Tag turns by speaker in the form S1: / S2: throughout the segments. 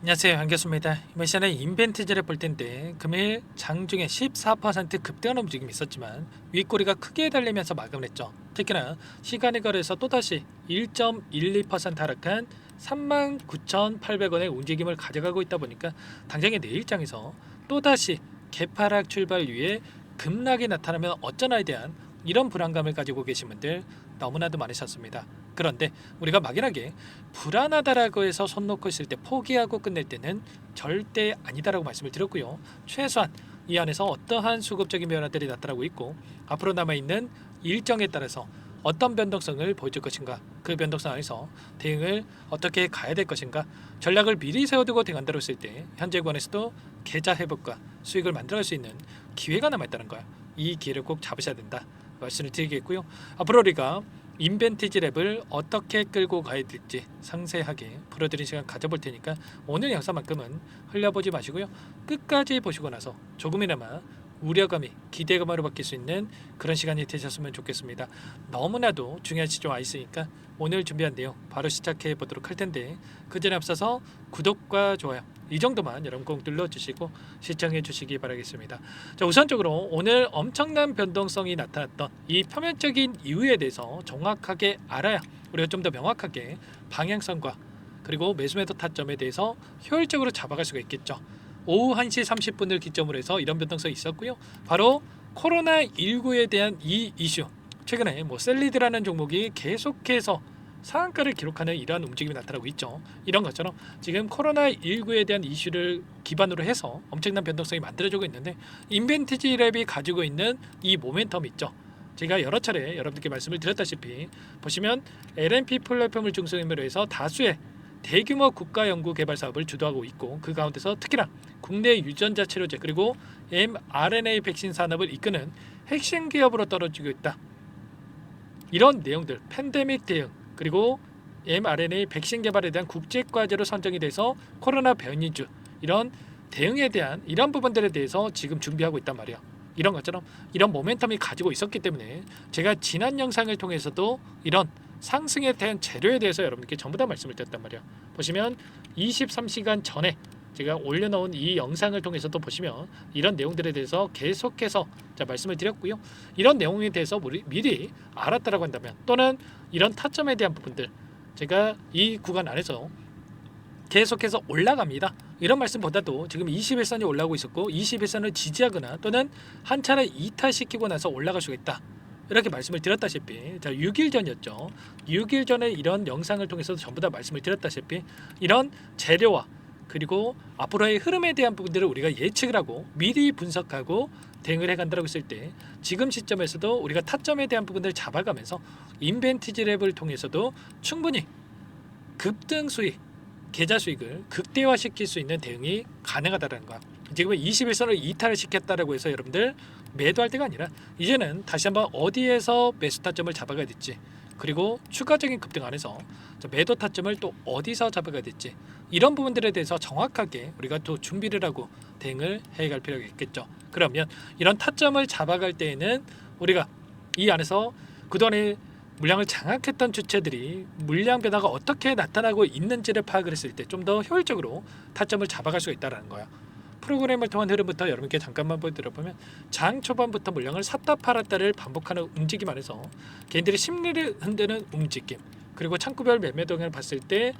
S1: 안녕하세요, 반갑습니다. 이번 시간에 인벤트지를 볼 텐데 금일 장중에 14% 급등하는 움직임이 있었지만 윗꼬리가 크게 달리면서 마감을 했죠. 특히나 시간이 거래에서 또다시 1.12% 하락한 39,800원의 움직임을 가져가고 있다 보니까 당장의 내일장에서 또다시 개파락 출발 위에 급락이 나타나면 어쩌나에 대한 이런 불안감을 가지고 계신 분들 너무나도 많으셨습니다. 그런데 우리가 막연하게 불안하다라고 해서 손 놓고 있을 때 포기하고 끝낼 때는 절대 아니다라고 말씀을 드렸고요. 최소한 이 안에서 어떠한 수급적인 변화들이 나타나고 있고 앞으로 남아있는 일정에 따라서 어떤 변동성을 보여줄 것인가, 그 변동성 안에서 대응을 어떻게 가야 될 것인가, 전략을 미리 세워두고 대응한다고 했을 때 현재 구간에서도 계좌 회복과 수익을 만들어갈 수 있는 기회가 남아있다는 거야. 이 기회를 꼭 잡으셔야 된다 말씀을 드리겠고요. 앞으로 우리가 인벤티지 랩을 어떻게 끌고 가야 될지 상세하게 풀어드린 시간 가져볼 테니까 오늘 영상만큼은 흘려보지 마시고요. 끝까지 보시고 나서 조금이나마 우려감이 기대감으로 바뀔 수 있는 그런 시간이 되셨으면 좋겠습니다. 너무나도 중요한 시점 와 있으니까 오늘 준비한 내용 바로 시작해 보도록 할 텐데 그 전에 앞서서 구독과 좋아요 이 정도만 여러분 꼭 눌러주시고 시청해 주시기 바라겠습니다. 자, 우선적으로 오늘 엄청난 변동성이 나타났던 이 표면적인 이유에 대해서 정확하게 알아야 우리가 좀 더 명확하게 방향성과 그리고 매수매도 타점에 대해서 효율적으로 잡아갈 수가 있겠죠. 오후 1시 30분을 기점으로 해서 이런 변동성이 있었고요. 바로 코로나19에 대한 이 이슈, 최근에 셀리드라는 종목이 계속해서 상한가를 기록하는 이러한 움직임이 나타나고 있죠. 이런 것처럼 지금 코로나19에 대한 이슈를 기반으로 해서 엄청난 변동성이 만들어지고 있는데 인벤티지 랩이 가지고 있는 이 모멘텀 있죠. 제가 여러 차례 여러분들께 말씀을 드렸다시피 보시면 LNP 플랫폼을 중심으로 해서 다수의 대규모 국가연구개발 사업을 주도하고 있고 그 가운데서 특히나 국내 유전자 치료제 그리고 mRNA 백신 산업을 이끄는 핵심 기업으로 떨어지고 있다. 이런 내용들, 팬데믹 대응 그리고 mRNA 백신 개발에 대한 국제과제로 선정이 돼서 코로나 변이주 이런 대응에 대한 이런 부분들에 대해서 지금 준비하고 있단 말이야. 이런 것처럼 이런 모멘텀이 가지고 있었기 때문에 제가 지난 영상을 통해서도 이런 상승에 대한 재료에 대해서 여러분께 전부 다 말씀을 드렸단 말이야. 보시면 23시간 전에 제가 올려놓은 이 영상을 통해서도 보시면 이런 내용들에 대해서 계속해서 말씀을 드렸고요. 이런 내용에 대해서 미리 알았다라고 한다면 또는 이런 타점에 대한 부분들 제가 이 구간 안에서 계속해서 올라갑니다. 이런 말씀보다도 지금 21선이 올라오고 있었고 21선을 지지하거나 또는 한 차례 이탈시키고 나서 올라갈 수가 있다. 이렇게 말씀을 드렸다시피 6일 전이었죠. 6일 전에 이런 영상을 통해서도 전부 다 말씀을 드렸다시피 이런 재료와 그리고 앞으로의 흐름에 대한 부분들을 우리가 예측을 하고 미리 분석하고 대응을 해간다고 했을 때 지금 시점에서도 우리가 타점에 대한 부분들을 잡아가면서 인벤티지 랩을 통해서도 충분히 급등 수익, 계좌 수익을 극대화시킬 수 있는 대응이 가능하다는 거. 지금 21선을 이탈을 시켰다라고 해서 여러분들 매도할 때가 아니라 이제는 다시 한번 어디에서 매수 타점을 잡아가야 될지 그리고 추가적인 급등 안에서 매도 타점을 또 어디서 잡아가야 될지 이런 부분들에 대해서 정확하게 우리가 또 준비를 하고 대응을 해갈 필요가 있겠죠. 그러면 이런 타점을 잡아갈 때에는 우리가 이 안에서 그동안에 물량을 장악했던 주체들이 물량 변화가 어떻게 나타나고 있는지를 파악을 했을 때 좀 더 효율적으로 타점을 잡아갈 수가 있다는 거야. 프로그램을 통한 흐름부터 여러분께 잠깐만 보여드려보면 장 초반부터 물량을 샀다 팔았다를 반복하는 움직임 안에서 개인들이 심리를 흔드는 움직임 그리고 창구별 매매 동향을 봤을 때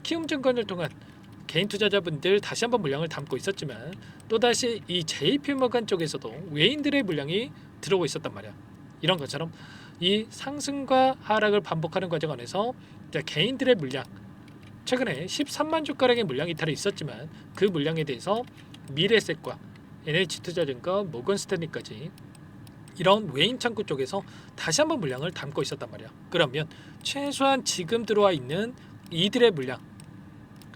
S1: 키움증권을 통한 개인 투자자분들 다시 한번 물량을 담고 있었지만 또다시 이 JP모건 쪽에서도 외인들의 물량이 들어오고 있었단 말이야. 이런 것처럼 이 상승과 하락을 반복하는 과정 안에서 개인들의 물량 최근에 13만 주가량의 물량 이탈이 있었지만 그 물량에 대해서 미래에셋과 NH투자증권, 모건스탠리까지 이런 외인 창구 쪽에서 다시 한번 물량을 담고 있었단 말이야. 그러면 최소한 지금 들어와 있는 이들의 물량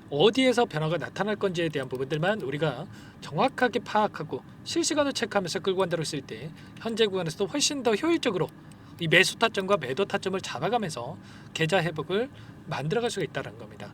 S1: 어디에서 변화가 나타날 건지에 대한 부분들만 우리가 정확하게 파악하고 실시간으로 체크하면서 끌고 간다고 했을 때 현재 구간에서도 훨씬 더 효율적으로 이 매수 타점과 매도 타점을 잡아가면서 계좌 회복을 만들어갈 수가 있다는 겁니다.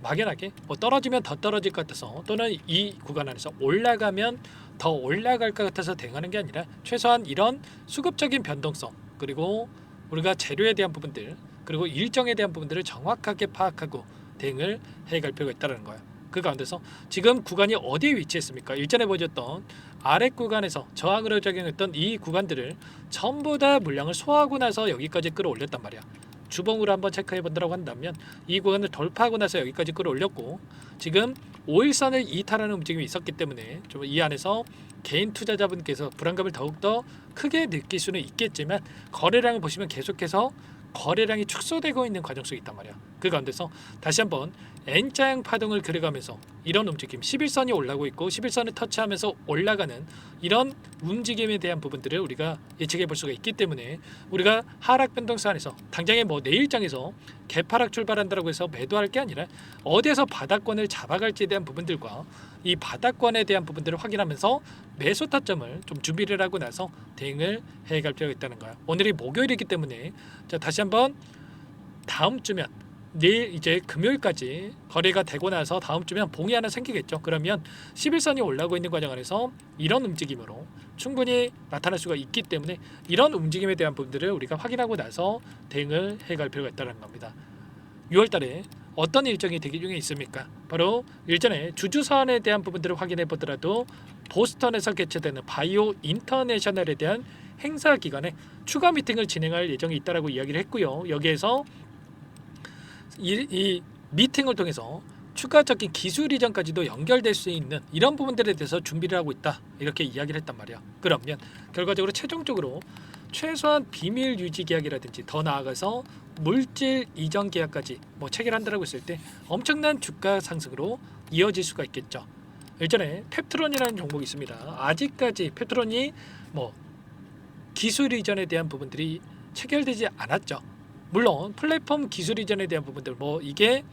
S1: 막연하게 떨어지면 더 떨어질 것 같아서 또는 이 구간 안에서 올라가면 더 올라갈 것 같아서 대응하는 게 아니라 최소한 이런 수급적인 변동성 그리고 우리가 재료에 대한 부분들 그리고 일정에 대한 부분들을 정확하게 파악하고 대응을 해갈 필요가 있다는 거예요. 그 가운데서 지금 구간이 어디에 위치했습니까? 일전에 보여줬던 아래 구간에서 저항으로 작용했던 이 구간들을 전부 다 물량을 소화하고 나서 여기까지 끌어올렸단 말이야. 주봉으로 한번 체크해 본다고 한다면 이 구간을 돌파하고 나서 여기까지 끌어올렸고, 지금 5일선을 이탈하는 움직임이 있었기 때문에 좀 이 안에서 개인 투자자분께서 불안감을 더욱더 크게 느낄 수는 있겠지만, 거래량을 보시면 계속해서 거래량이 축소되고 있는 과정 속에 있단 말이야. 그 가운데서 다시 한번 N자형 파동을 그려가면서 이런 움직임, 11선이 올라오고 있고 11선을 터치하면서 올라가는 이런 움직임에 대한 부분들을 우리가 예측해 볼 수가 있기 때문에, 우리가 하락 변동성 안에서 당장에 뭐 내일장에서 개파락 출발한다고 해서 매도할 게 아니라 어디에서 바닥권을 잡아갈지에 대한 부분들과 이 바닥권에 대한 부분들을 확인하면서 매수 타점을 좀 준비를 하고 나서 대응을 해갈 필요가 있다는 거야. 오늘이 목요일이기 때문에 자, 다시 한번 다음 주면 내일 이제 금요일까지 거래가 되고 나서 다음 주면 봉이 하나 생기겠죠. 그러면 11선이 올라오고 있는 과정 안에서 이런 움직임으로 충분히 나타날 수가 있기 때문에 이런 움직임에 대한 부분들을 우리가 확인하고 나서 대응을 해갈 필요가 있다는 겁니다. 6월달에 어떤 일정이 대기 중에 있습니까? 바로 일전에 주주선에 대한 부분들을 확인해 보더라도 보스턴에서 개최되는 바이오 인터내셔널에 대한 행사 기간에 추가 미팅을 진행할 예정이 있다라고 이야기를 했고요. 여기에서 이 미팅을 통해서 추가적인 기술 이전까지도 연결될 수 있는 이런 부분들에 대해서 준비를 하고 있다, 이렇게 이야기를 했단 말이야. 그러면 결과적으로 최종적으로 최소한 비밀 유지 계약이라든지 더 나아가서 물질 이전 계약까지 뭐 체결한다라고 했을 때 엄청난 주가 상승으로 이어질 수가 있겠죠. 일전에 펩트론이라는 종목이 있습니다. 아직까지 펩트론이 뭐 기술 이전에 대한 부분들이 체결되지 않았죠. 물론 플랫폼 기술 이전에 대한 부분들, 뭐 이게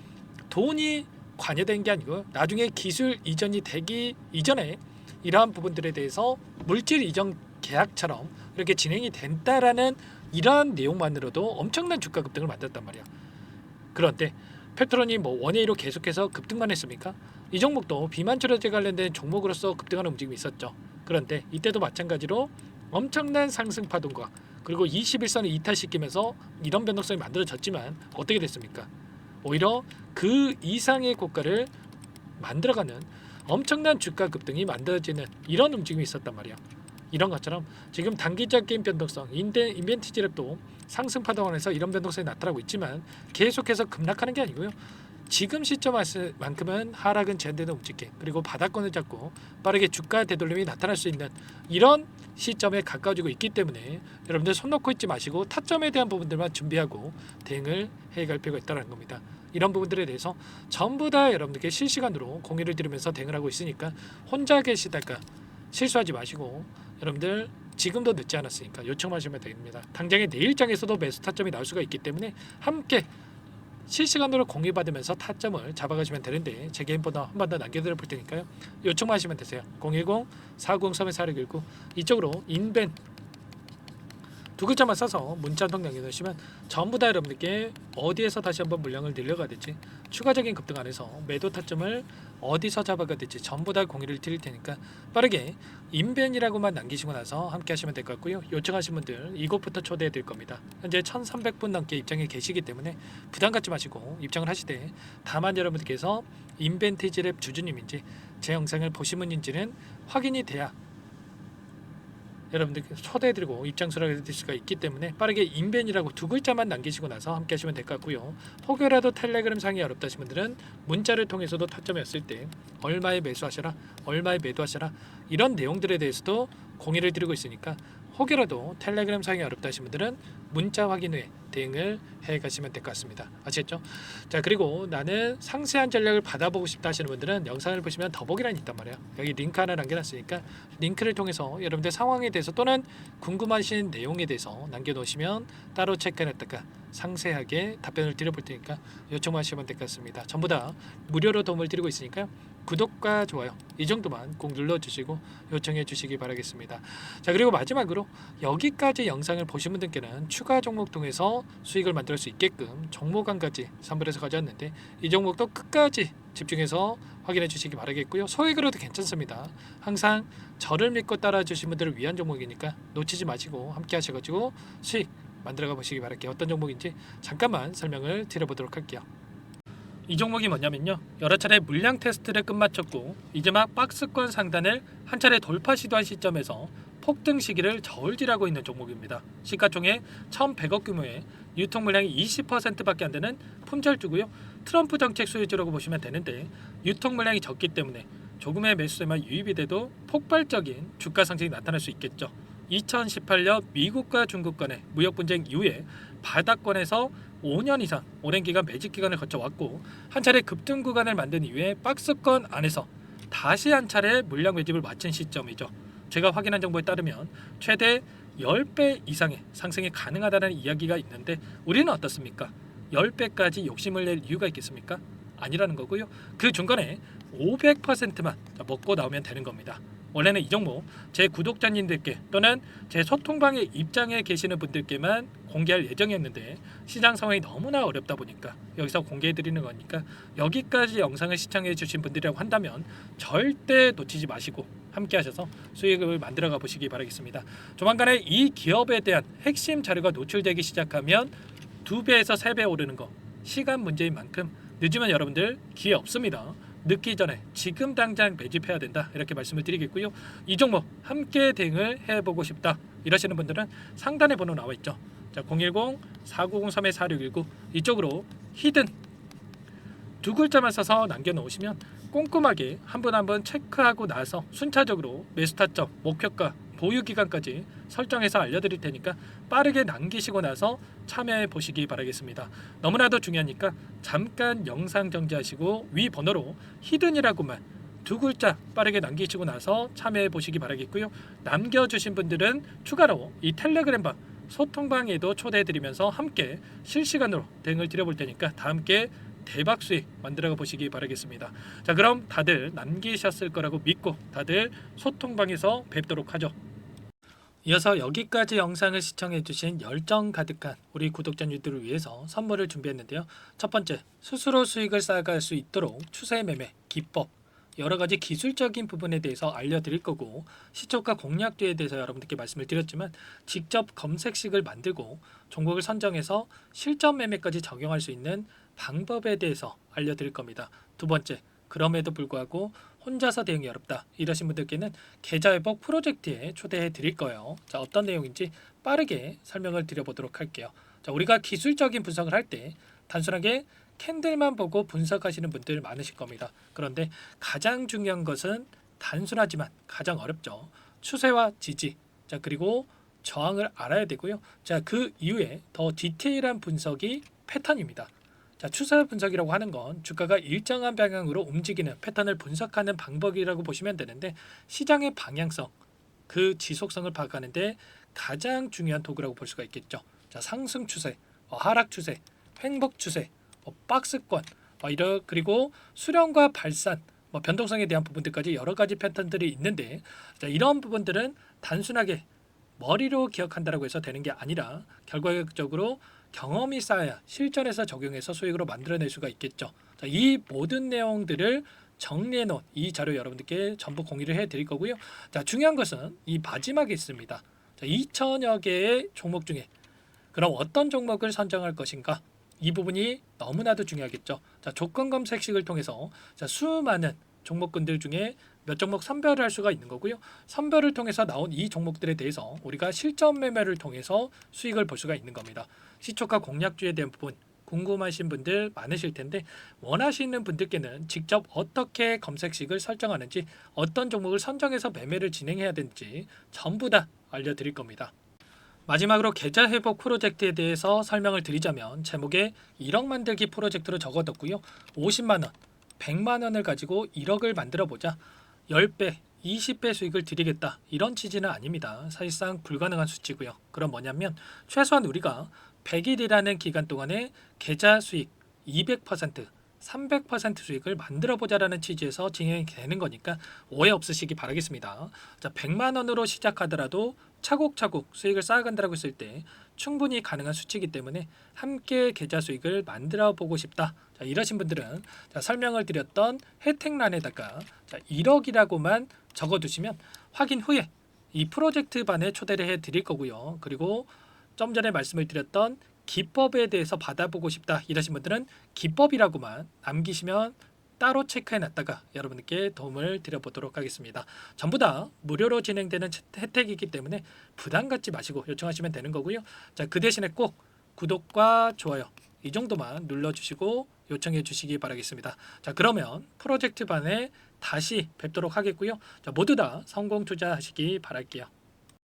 S1: 돈이 관여된 게 아니고 나중에 기술 이전이 되기 이전에 이러한 부분들에 대해서 물질 이전 계약처럼 이렇게 진행이 된다라는 이러한 내용만으로도 엄청난 주가 급등을 만들었단 말이야. 그런데 펩트론이 뭐 원웨이로 계속해서 급등만 했습니까? 이 종목도 비만 치료제 관련된 종목으로서 급등하는 움직임이 있었죠. 그런데 이때도 마찬가지로 엄청난 상승 파동과 그리고 21선을 이탈시키면서 이런 변동성이 만들어졌지만 어떻게 됐습니까? 오히려 그 이상의 고가를 만들어가는 엄청난 주가 급등이 만들어지는 이런 움직임이 있었단 말이야. 이런 것처럼 지금 단기적인 변동성, 인벤티지랩도 상승 파동 안에서 이런 변동성이 나타나고 있지만 계속해서 급락하는 게 아니고요. 지금 시점만큼은 하락은 제한되는 움직임, 그리고 바닥권을 잡고 빠르게 주가 되돌림이 나타날 수 있는 이런 시점에 가까워지고 있기 때문에 여러분들 손 놓고 있지 마시고 타점에 대한 부분들만 준비하고 대응을 해갈 필요가 있다는 겁니다. 이런 부분들에 대해서 전부 다 여러분들께 실시간으로 공유를 드리면서 대응을 하고 있으니까 혼자 계시다가 실수하지 마시고 여러분들 지금도 늦지 않았으니까 요청하시면 됩니다. 당장에 내일장에서도 매수 타점이 나올 수가 있기 때문에 함께 실시간으로 공유받으면서 타점을 잡아가시면 되는데, 제 개인 번호 한 번 더 남겨드려 볼 테니까요. 요청만 하시면 되세요. 010-493-4619 이쪽으로 인벤 두 글자만 써서 문자 한 통 남겨주시면 전부 다 여러분들께 어디에서 다시 한번 물량을 늘려가야 될지, 추가적인 급등 안에서 매도 타점을 어디서 잡아가야 될지 전부 다 공유를 드릴 테니까 빠르게 인벤이라고만 남기시고 나서 함께 하시면 될 것 같고요. 요청하신 분들 이곳부터 초대해 드릴 겁니다. 현재 1300분 넘게 입장에 계시기 때문에 부담 갖지 마시고 입장을 하시되, 다만 여러분들께서 인벤티지랩 주주님인지 제 영상을 보신 분인지는 확인이 돼야 여러분들 초대해드리고 입장 수락해드릴 수가 있기 때문에 빠르게 인벤이라고 두 글자만 남기시고 나서 함께 하시면 될 것 같고요. 혹여라도 텔레그램 상이 어렵다신 분들은 문자를 통해서도 타점이었을 때 얼마에 매수하셔라, 얼마에 매도하셔라, 이런 내용들에 대해서도 공유를 드리고 있으니까 혹여라도 텔레그램 상이 어렵다 하신 분들은 문자 확인 후에 대응을 해 가시면 될 것 같습니다. 아시겠죠? 자, 그리고 나는 상세한 전략을 받아보고 싶다 하시는 분들은 영상을 보시면 더보기란이 있단 말이에요. 여기 링크 하나 남겨놨으니까 링크를 통해서 여러분들 상황에 대해서 또는 궁금하신 내용에 대해서 남겨놓으시면 따로 체크해놨다가 상세하게 답변을 드려볼 테니까 요청하시면 될 것 같습니다. 전부 다 무료로 도움을 드리고 있으니까요. 구독과 좋아요 이 정도만 꼭 눌러주시고 요청해 주시기 바라겠습니다. 자, 그리고 마지막으로 여기까지 영상을 보신 분들께는 추가 종목 통해서 수익을 만들 수 있게끔 종목 한 가지 선물해서 가져왔는데, 이 종목도 끝까지 집중해서 확인해 주시기 바라겠고요. 소액으로도 괜찮습니다. 항상 저를 믿고 따라 주신 분들을 위한 종목이니까 놓치지 마시고 함께 하셔가지고 수익 만들어가 보시기 바랄게요. 어떤 종목인지 잠깐만 설명을 드려보도록 할게요. 이 종목이 뭐냐면요, 여러 차례 물량 테스트를 끝마쳤고 이제 막 박스권 상단을 한 차례 돌파 시도한 시점에서 폭등 시기를 저울질하고 있는 종목입니다. 시가총액 1,100억 규모의 유통 물량이 20%밖에 안 되는 품절주고요. 트럼프 정책 수혜주라고 보시면 되는데, 유통 물량이 적기 때문에 조금의 매수세만 유입이 돼도 폭발적인 주가 상승이 나타날 수 있겠죠. 2018년 미국과 중국 간의 무역 분쟁 이후에 바닥권에서 5년 이상 오랜 기간 매집 기간을 거쳐왔고, 한 차례 급등 구간을 만든 이후에 박스권 안에서 다시 한 차례 물량 매집을 마친 시점이죠. 제가 확인한 정보에 따르면 최대 10배 이상의 상승이 가능하다는 이야기가 있는데, 우리는 어떻습니까? 10배까지 욕심을 낼 이유가 있겠습니까? 아니라는 거고요. 그 중간에 500%만 먹고 나오면 되는 겁니다. 원래는 이 종목 제 구독자님들께 또는 제 소통방에 입장에 계시는 분들께만 공개할 예정이었는데, 시장 상황이 너무나 어렵다 보니까 여기서 공개해 드리는 거니까, 여기까지 영상을 시청해 주신 분들이라고 한다면 절대 놓치지 마시고 함께 하셔서 수익을 만들어 가 보시기 바라겠습니다. 조만간에 이 기업에 대한 핵심 자료가 노출되기 시작하면 2배에서 3배 오르는 거 시간 문제인 만큼, 늦으면 여러분들 기회 없습니다. 늦기 전에 지금 당장 매집해야 된다, 이렇게 말씀을 드리겠고요. 이 종목 함께 대응을 해보고 싶다 이러시는 분들은 상단에 번호 나와 있죠. 자, 010-4903-4619 이쪽으로 히든 두 글자만 써서 남겨놓으시면 꼼꼼하게 한 분 한 분 체크하고 나서 순차적으로 매수 타점, 목표가, 보유 기간까지 설정해서 알려드릴 테니까 빠르게 남기시고 나서 참여해 보시기 바라겠습니다. 너무나도 중요하니까 잠깐 영상 정지하시고 위 번호로 히든이라고만 두 글자 빠르게 남기시고 나서 참여해 보시기 바라겠고요. 남겨주신 분들은 추가로 이 텔레그램방 소통방에도 초대해드리면서 함께 실시간으로 대응을 드려볼 테니까 다 함께 대박 수익 만들어 보시기 바라겠습니다. 자, 그럼 다들 남기셨을 거라고 믿고 다들 소통방에서 뵙도록 하죠. 이어서 여기까지 영상을 시청해주신 열정 가득한 우리 구독자님들을 위해서 선물을 준비했는데요. 첫 번째, 스스로 수익을 쌓아갈 수 있도록 추세 매매 기법, 여러 가지 기술적인 부분에 대해서 알려드릴 거고, 시초가 공략주에 대해서 여러분들께 말씀을 드렸지만 직접 검색식을 만들고 종목을 선정해서 실전 매매까지 적용할 수 있는 방법에 대해서 알려드릴 겁니다. 두 번째, 그럼에도 불구하고 혼자서 대응이 어렵다 이러신 분들께는 계좌회복 프로젝트에 초대해 드릴 거예요. 자, 어떤 내용인지 빠르게 설명을 드려보도록 할게요. 자, 우리가 기술적인 분석을 할 때 단순하게 캔들만 보고 분석하시는 분들 많으실 겁니다. 그런데 가장 중요한 것은 단순하지만 가장 어렵죠. 추세와 지지, 자, 그리고 저항을 알아야 되고요. 자, 그 이후에 더 디테일한 분석이 패턴입니다. 자, 추세 분석이라고 하는 건 주가가 일정한 방향으로 움직이는 패턴을 분석하는 방법이라고 보시면 되는데, 시장의 방향성, 그 지속성을 파악하는데 가장 중요한 도구라고 볼 수가 있겠죠. 자, 상승 추세, 하락 추세, 횡복 추세, 박스권, 그리고 수렴과 발산, 변동성에 대한 부분들까지 여러 가지 패턴들이 있는데, 자, 이런 부분들은 단순하게 머리로 기억한다라고 해서 되는 게 아니라 결과적으로 경험이 쌓아야 실전에서 적용해서 수익으로 만들어낼 수가 있겠죠. 자, 이 모든 내용들을 정리해 놓은 이 자료 여러분들께 전부 공유를 해 드릴 거고요. 자, 중요한 것은 이 마지막에 있습니다. 자, 2천여 개의 종목 중에 그럼 어떤 종목을 선정할 것인가? 이 부분이 너무나도 중요하겠죠. 자, 조건 검색식을 통해서 자, 수많은 종목군들 중에 몇 종목 선별을 할 수가 있는 거고요. 선별을 통해서 나온 이 종목들에 대해서 우리가 실전 매매를 통해서 수익을 볼 수가 있는 겁니다. 시초가 공략주에 대한 부분 궁금하신 분들 많으실 텐데, 원하시는 분들께는 직접 어떻게 검색식을 설정하는지, 어떤 종목을 선정해서 매매를 진행해야 되는지 전부 다 알려드릴 겁니다. 마지막으로 계좌 회복 프로젝트에 대해서 설명을 드리자면, 제목에 1억 만들기 프로젝트로 적어뒀고요. 50만 원, 100만 원을 가지고 1억을 만들어 보자, 10배, 20배 수익을 드리겠다, 이런 취지는 아닙니다. 사실상 불가능한 수치고요. 그럼 뭐냐면 최소한 우리가 100일이라는 기간 동안에 계좌 수익 200%, 300% 수익을 만들어 보자라는 취지에서 진행이 되는 거니까 오해 없으시기 바라겠습니다. 자, 100만 원으로 시작하더라도 차곡차곡 수익을 쌓아간다고 했을 때 충분히 가능한 수치이기 때문에 함께 계좌 수익을 만들어 보고 싶다, 자, 이러신 분들은 자, 설명을 드렸던 혜택란에다가 자, 1억이라고만 적어두시면 확인 후에 이 프로젝트 반에 초대를 해 드릴 거고요. 그리고 좀 전에 말씀을 드렸던 기법에 대해서 받아보고 싶다 이러신 분들은 기법이라고만 남기시면 따로 체크해 놨다가 여러분께 도움을 드려보도록 하겠습니다. 전부 다 무료로 진행되는 혜택이기 때문에 부담 갖지 마시고 요청하시면 되는 거고요. 자, 그 대신에 꼭 구독과 좋아요 이 정도만 눌러주시고 요청해 주시기 바라겠습니다. 자, 그러면 프로젝트 반에 다시 뵙도록 하겠고요. 자, 모두 다 성공 투자하시기 바랄게요.